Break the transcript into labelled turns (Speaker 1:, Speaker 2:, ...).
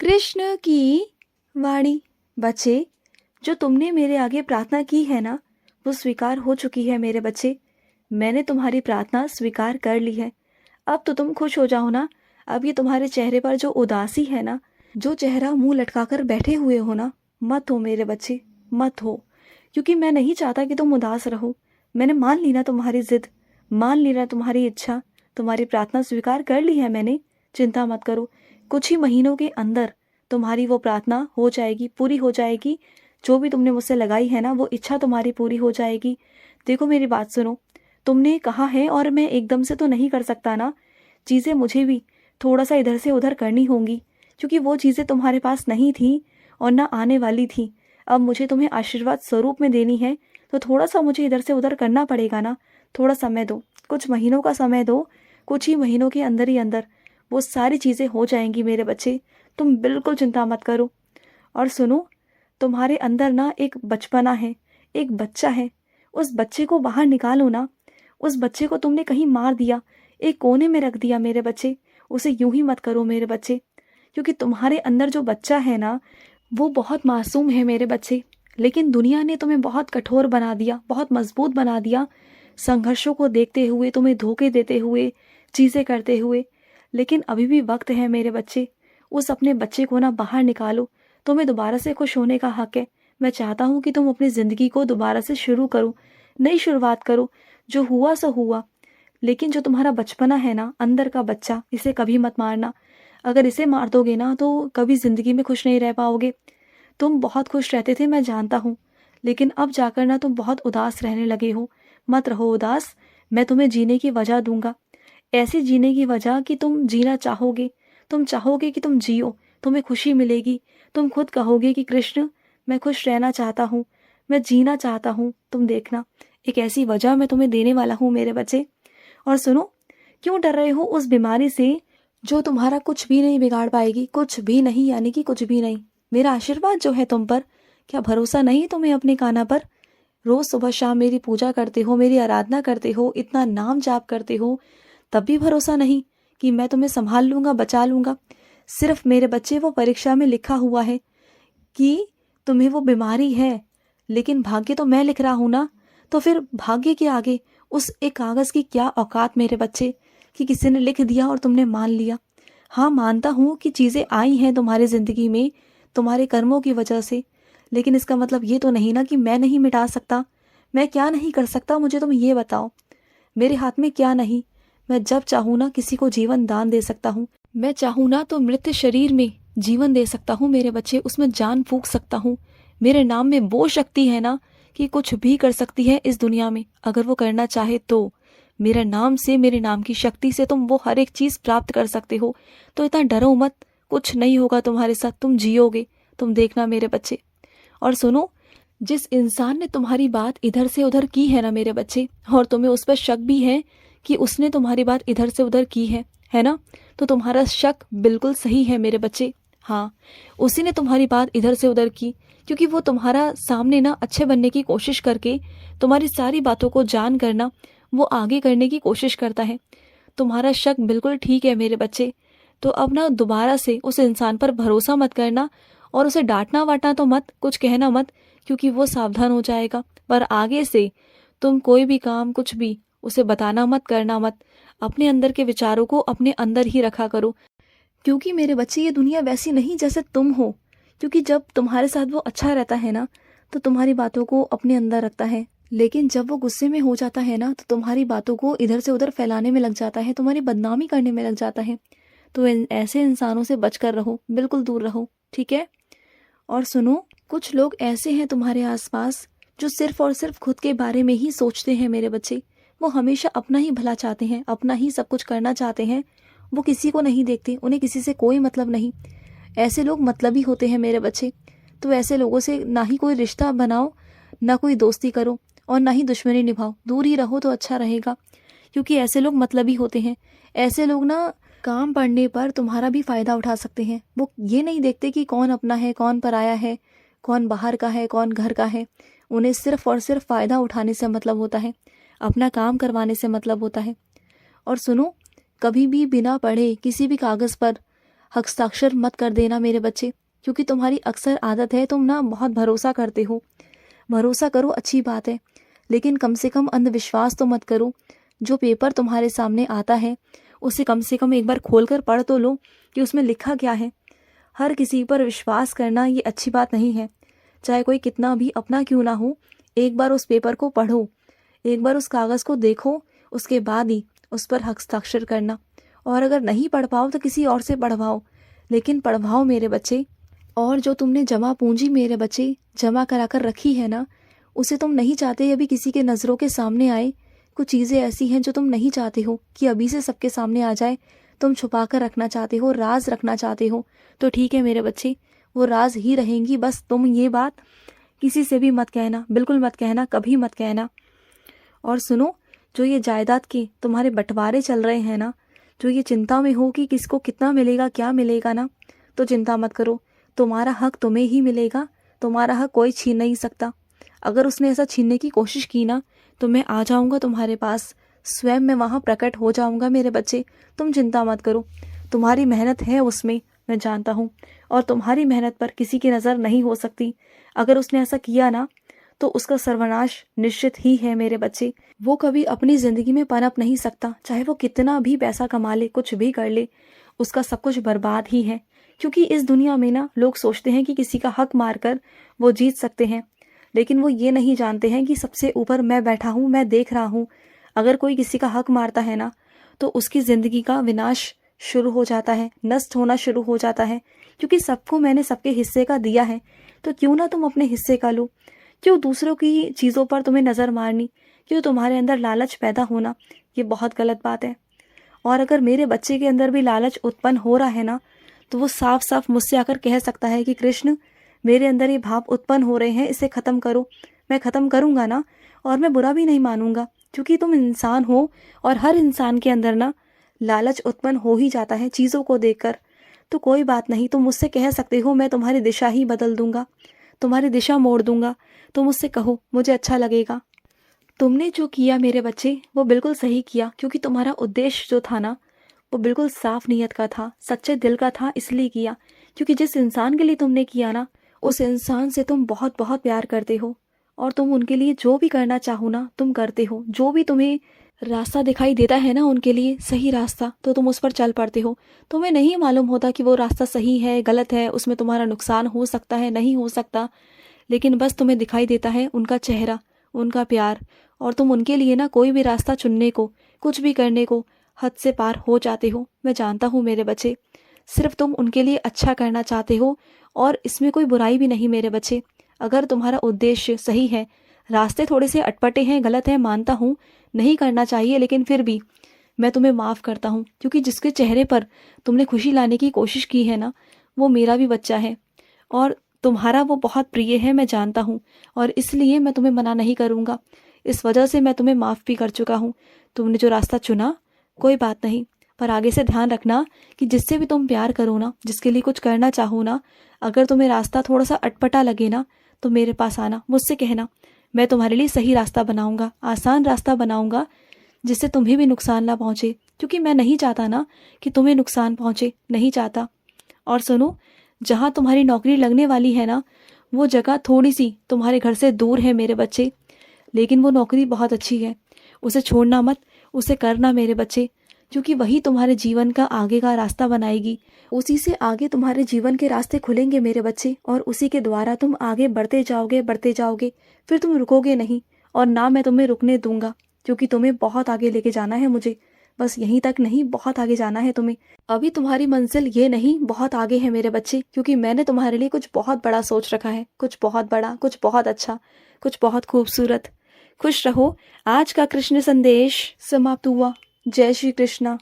Speaker 1: कृष्ण की वाणी। बच्चे, जो तुमने मेरे आगे प्रार्थना की है ना, वो स्वीकार हो चुकी है मेरे बच्चे। मैंने तुम्हारी प्रार्थना स्वीकार कर ली है। अब तो तुम खुश हो जाओ ना। अब ये तुम्हारे चेहरे पर जो उदासी है ना, जो चेहरा मुंह लटकाकर बैठे हुए हो ना, मत हो मेरे बच्चे, मत हो। क्योंकि मैं नहीं चाहता कि तुम उदास रहो। मैंने मान ली ना तुम्हारी जिद, मान ली ना तुम्हारी इच्छा, तुम्हारी प्रार्थना स्वीकार कर ली है मैंने। चिंता मत करो, कुछ ही महीनों के अंदर तुम्हारी वो प्रार्थना हो जाएगी, पूरी हो जाएगी। जो भी तुमने मुझसे लगाई है ना, वो इच्छा तुम्हारी पूरी हो जाएगी। देखो मेरी बात सुनो, तुमने कहा है और मैं एकदम से तो नहीं कर सकता ना। चीज़ें मुझे भी थोड़ा सा इधर से उधर करनी होंगी, क्योंकि वो चीज़ें तुम्हारे पास नहीं थी और ना आने वाली थी। अब मुझे तुम्हें आशीर्वाद स्वरूप में देनी है, तो थोड़ा सा मुझे इधर से उधर करना पड़ेगा ना। थोड़ा समय दो, कुछ महीनों का समय दो। कुछ ही महीनों के अंदर ही अंदर वो सारी चीज़ें हो जाएंगी मेरे बच्चे। तुम बिल्कुल चिंता मत करो। और सुनो, तुम्हारे अंदर ना एक बचपना है, एक बच्चा है। उस बच्चे को बाहर निकालो ना। उस बच्चे को तुमने कहीं मार दिया, एक कोने में रख दिया मेरे बच्चे। उसे यूं ही मत करो मेरे बच्चे, क्योंकि तुम्हारे अंदर जो बच्चा है ना, वो बहुत मासूम है मेरे बच्चे। लेकिन दुनिया ने तुम्हें बहुत कठोर बना दिया, बहुत मजबूत बना दिया, संघर्षों को देखते हुए, तुम्हें धोखे देते हुए, चीज़ें करते हुए। लेकिन अभी भी वक्त है मेरे बच्चे। उस अपने बच्चे को ना बाहर निकालो। तुम्हें दोबारा से खुश होने का हक है। मैं चाहता हूँ कि तुम अपनी ज़िंदगी को दोबारा से शुरू करो, नई शुरुआत करो। जो हुआ सो हुआ, लेकिन जो तुम्हारा बचपना है ना, अंदर का बच्चा, इसे कभी मत मारना। अगर इसे मार दोगे ना, तो कभी ज़िंदगी में खुश नहीं रह पाओगे। तुम बहुत खुश रहते थे, मैं जानता हूँ, लेकिन अब जाकर ना तुम बहुत उदास रहने लगे हो। मत रहो उदास। मैं तुम्हें जीने की वजह दूंगा, ऐसी जीने की वजह कि तुम जीना चाहोगे। तुम चाहोगे कि तुम जियो, तुम्हें खुशी मिलेगी। तुम खुद कहोगे कि कृष्ण, मैं खुश रहना चाहता हूँ, मैं जीना चाहता हूँ। तुम देखना, एक ऐसी वजह मैं तुम्हें देने वाला हूँ मेरे बच्चे। और सुनो, क्यों डर रहे हो उस बीमारी से जो तुम्हारा कुछ भी नहीं बिगाड़ पाएगी? कुछ भी नहीं, यानी कि कुछ भी नहीं। मेरा आशीर्वाद जो है तुम पर, क्या भरोसा नहीं तुम्हें अपने कान्हा पर? रोज सुबह शाम मेरी पूजा करते हो, मेरी आराधना करते हो, इतना नाम जाप करते हो, तब भी भरोसा नहीं कि मैं तुम्हें संभाल लूंगा, बचा लूंगा? सिर्फ मेरे बच्चे, वो परीक्षा में लिखा हुआ है कि तुम्हें वो बीमारी है, लेकिन भाग्य तो मैं लिख रहा हूं ना। तो फिर भाग्य के आगे उस एक कागज की क्या औकात मेरे बच्चे, कि किसी ने लिख दिया और तुमने मान लिया। हाँ, मानता हूँ कि चीजें आई हैं तुम्हारी जिंदगी में तुम्हारे कर्मों की वजह से, लेकिन इसका मतलब ये तो नहीं ना कि मैं नहीं मिटा सकता। मैं क्या नहीं कर सकता, मुझे तुम ये बताओ। मेरे हाथ में क्या नहीं? मैं जब चाहूँ ना किसी को जीवन दान दे सकता हूँ। मैं चाहूँ ना तो मृत शरीर में जीवन दे सकता हूँ मेरे बच्चे, उसमें जान फूंक सकता हूँ। मेरे नाम में वो शक्ति है ना कि कुछ भी कर सकती है इस दुनिया में, अगर वो करना चाहे तो। मेरे नाम से, मेरे नाम की शक्ति से तुम वो हर एक चीज प्राप्त कर सकते हो। तो इतना डरो मत, कुछ नहीं होगा तुम्हारे साथ, तुम जियोगे। तुम देखना मेरे बच्चे। और सुनो, जिस इंसान ने तुम्हारी बात इधर से उधर की है ना मेरे बच्चे, और तुम्हें उस पर शक भी है कि उसने तुम्हारी बात इधर से उधर की है ना? तो तुम्हारा शक बिल्कुल सही है मेरे बच्चे। हाँ, उसी ने तुम्हारी बात इधर से उधर की, क्योंकि वो तुम्हारा सामने ना अच्छे बनने की कोशिश करके तुम्हारी सारी बातों को जान करना वो आगे करने की कोशिश करता है। तुम्हारा शक बिल्कुल ठीक है मेरे बच्चे। तो अब ना दोबारा से उस इंसान पर भरोसा मत करना, और उसे डांटना वाटना तो मत, कुछ कहना मत, क्योंकि वो सावधान हो जाएगा। पर आगे से तुम कोई भी काम, कुछ भी उसे बताना मत, करना मत। अपने अंदर के विचारों को अपने अंदर ही रखा करो, क्योंकि मेरे बच्चे ये दुनिया वैसी नहीं जैसे तुम हो। क्योंकि जब तुम्हारे साथ वो अच्छा रहता है ना, तो तुम्हारी बातों को अपने अंदर रखता है, लेकिन जब वो गुस्से में हो जाता है ना, तो तुम्हारी बातों को इधर से उधर फैलाने में लग जाता है, तुम्हारी बदनामी करने में लग जाता है। तो ऐसे इंसानों से बचकर रहो, बिल्कुल दूर रहो, ठीक है? और सुनो, कुछ लोग ऐसे हैं तुम्हारे आसपास जो सिर्फ और सिर्फ खुद के बारे में ही सोचते हैं मेरे बच्चे। वो हमेशा अपना ही भला चाहते हैं, अपना ही सब कुछ करना चाहते हैं। वो किसी को नहीं देखते, उन्हें किसी से कोई मतलब नहीं। ऐसे लोग मतलबी होते हैं मेरे बच्चे। तो ऐसे लोगों से ना ही कोई रिश्ता बनाओ, ना कोई दोस्ती करो, और ना ही दुश्मनी निभाओ। दूर ही रहो तो अच्छा रहेगा, क्योंकि ऐसे लोग मतलबी होते हैं। ऐसे लोग ना काम पड़ने पर तुम्हारा भी फायदा उठा सकते हैं। वो ये नहीं देखते कि कौन अपना है, कौन पराया है, कौन बाहर का है, कौन घर का है। उन्हें सिर्फ और सिर्फ फायदा उठाने से मतलब होता है, अपना काम करवाने से मतलब होता है। और सुनो, कभी भी बिना पढ़े किसी भी कागज पर हस्ताक्षर मत कर देना मेरे बच्चे, क्योंकि तुम्हारी अक्सर आदत है, तुम ना बहुत भरोसा करते हो। भरोसा करो, अच्छी बात है, लेकिन कम से कम अंधविश्वास तो मत करो। जो पेपर तुम्हारे सामने आता है उसे कम से कम एक बार खोल कर पढ़ तो लो कि उसमें लिखा क्या है। हर किसी पर विश्वास करना ये अच्छी बात नहीं है, चाहे कोई कितना भी अपना क्यों ना हो। एक बार उस पेपर को पढ़ो, एक बार उस कागज़ को देखो, उसके बाद ही उस पर हस्ताक्षर करना। और अगर नहीं पढ़ पाओ तो किसी और से पढ़वाओ, लेकिन पढ़वाओ मेरे बच्चे। और जो तुमने जमा पूंजी मेरे बच्चे जमा करा कर रखी है ना, उसे तुम नहीं चाहते अभी किसी के नज़रों के सामने आए। कुछ चीज़ें ऐसी हैं जो तुम नहीं चाहते हो कि अभी से सबके सामने आ जाए। तुम छुपा कर रखना चाहते हो, राज रखना चाहते हो, तो ठीक है मेरे बच्चे, वो राज ही रहेंगी। बस तुम ये बात किसी से भी मत कहना, बिल्कुल मत कहना, कभी मत कहना। और सुनो, जो ये जायदाद के तुम्हारे बंटवारे चल रहे हैं ना, जो ये चिंता में हो कि किसको कितना मिलेगा, क्या मिलेगा ना, तो चिंता मत करो। तुम्हारा हक तुम्हें ही मिलेगा, तुम्हारा हक कोई छीन नहीं सकता। अगर उसने ऐसा छीनने की कोशिश की ना, तो मैं आ जाऊंगा तुम्हारे पास, स्वयं मैं वहाँ प्रकट हो जाऊंगा मेरे बच्चे। तुम चिंता मत करो, तुम्हारी मेहनत है उसमें, मैं जानता हूँ, और तुम्हारी मेहनत पर किसी की नज़र नहीं हो सकती। अगर उसने ऐसा किया ना, तो उसका सर्वनाश निश्चित ही है मेरे बच्चे। वो कभी अपनी ज़िंदगी में पनप नहीं सकता, चाहे वो कितना भी पैसा कमा ले, कुछ भी कर ले, उसका सब कुछ बर्बाद ही है। क्योंकि इस दुनिया में ना लोग सोचते हैं कि किसी का हक मारकर वो जीत सकते हैं, लेकिन वो ये नहीं जानते हैं कि सबसे ऊपर मैं बैठा हूँ, मैं देख रहा हूँ। अगर कोई किसी का हक मारता है ना, तो उसकी ज़िंदगी का विनाश शुरू हो जाता है, नष्ट होना शुरू हो जाता है। क्योंकि सबको मैंने सबके हिस्से का दिया है, तो क्यों ना तुम अपने हिस्से का लो। क्यों दूसरों की चीज़ों पर तुम्हें नज़र मारनी, क्यों तुम्हारे अंदर लालच पैदा होना, ये बहुत गलत बात है। और अगर मेरे बच्चे के अंदर भी लालच उत्पन्न हो रहा है ना, तो वो साफ साफ मुझसे आकर कह सकता है कि कृष्ण, मेरे अंदर ये भाव उत्पन्न हो रहे हैं, इसे ख़त्म करो। मैं ख़त्म करूँगा ना, और मैं बुरा भी नहीं मानूंगा, क्योंकि तुम इंसान हो और हर इंसान के अंदर ना लालच उत्पन्न हो ही जाता है चीज़ों को देखकर। तो कोई बात नहीं, तुम मुझसे कह सकते हो, मैं तुम्हारी दिशा ही बदल दूंगा, तुम्हारी दिशा मोड़ दूंगा। तुम मुझसे कहो, मुझे अच्छा लगेगा। तुमने जो किया मेरे बच्चे, वो बिल्कुल सही किया, क्योंकि तुम्हारा उद्देश्य जो था ना, वो बिल्कुल साफ नीयत का था, सच्चे दिल का था, इसलिए किया। क्योंकि जिस इंसान के लिए तुमने किया ना, उस इंसान से तुम बहुत बहुत प्यार करते हो, और तुम उनके लिए जो भी करना चाहो ना, तुम करते हो। जो भी तुम्हें रास्ता दिखाई देता है ना उनके लिए, सही रास्ता, तो तुम उस पर चल पड़ते हो। तुम्हें नहीं मालूम होता कि वो रास्ता सही है, गलत है, उसमें तुम्हारा नुकसान हो सकता है, नहीं हो सकता, लेकिन बस तुम्हें दिखाई देता है उनका चेहरा, उनका प्यार, और तुम उनके लिए ना कोई भी रास्ता चुनने को, कुछ भी करने को हद से पार हो जाते हो। मैं जानता हूँ मेरे बच्चे, सिर्फ तुम उनके लिए अच्छा करना चाहते हो, और इसमें कोई बुराई भी नहीं मेरे बच्चे। अगर तुम्हारा उद्देश्य सही है, रास्ते थोड़े से अटपटे हैं, गलत है, मानता हूँ, नहीं करना चाहिए, लेकिन फिर भी मैं तुम्हें माफ़ करता हूँ, क्योंकि जिसके चेहरे पर तुमने खुशी लाने की कोशिश की है ना, वो मेरा भी बच्चा है, और तुम्हारा वो बहुत प्रिय है, मैं जानता हूँ, और इसलिए मैं तुम्हें मना नहीं करूँगा। इस वजह से मैं तुम्हें माफ़ भी कर चुका हूँ। तुमने जो रास्ता चुना, कोई बात नहीं, पर आगे से ध्यान रखना कि जिससे भी तुम प्यार करो ना, जिसके लिए कुछ करना चाहो ना, अगर तुम्हें रास्ता थोड़ा सा अटपटा लगे ना, तो मेरे पास आना, मुझसे कहना, मैं तुम्हारे लिए सही रास्ता बनाऊंगा, आसान रास्ता बनाऊंगा, जिससे तुम्हें भी नुकसान ना पहुँचे। क्योंकि मैं नहीं चाहता ना कि तुम्हें नुकसान पहुँचे, नहीं चाहता। और सुनो, जहाँ तुम्हारी नौकरी लगने वाली है ना, वो जगह थोड़ी सी तुम्हारे घर से दूर है मेरे बच्चे, लेकिन वो नौकरी बहुत अच्छी है, उसे छोड़ना मत, उसे करना मेरे बच्चे, क्योंकि वही तुम्हारे जीवन का आगे का रास्ता बनाएगी। उसी से आगे तुम्हारे जीवन के रास्ते खुलेंगे मेरे बच्चे, और उसी के द्वारा तुम आगे बढ़ते जाओगे, बढ़ते जाओगे, फिर तुम रुकोगे नहीं, और ना मैं तुम्हें रुकने दूंगा, क्योंकि तुम्हें बहुत आगे लेके जाना है मुझे। बस यहीं तक नहीं, बहुत आगे जाना है तुम्हें। अभी तुम्हारी मंजिल ये नहीं, बहुत आगे है मेरे बच्चे, क्योंकि मैंने तुम्हारे लिए कुछ बहुत बड़ा सोच रखा है, कुछ बहुत बड़ा, कुछ बहुत अच्छा, कुछ बहुत खूबसूरत। खुश रहो। आज का कृष्ण संदेश समाप्त हुआ। जय श्री कृष्णा।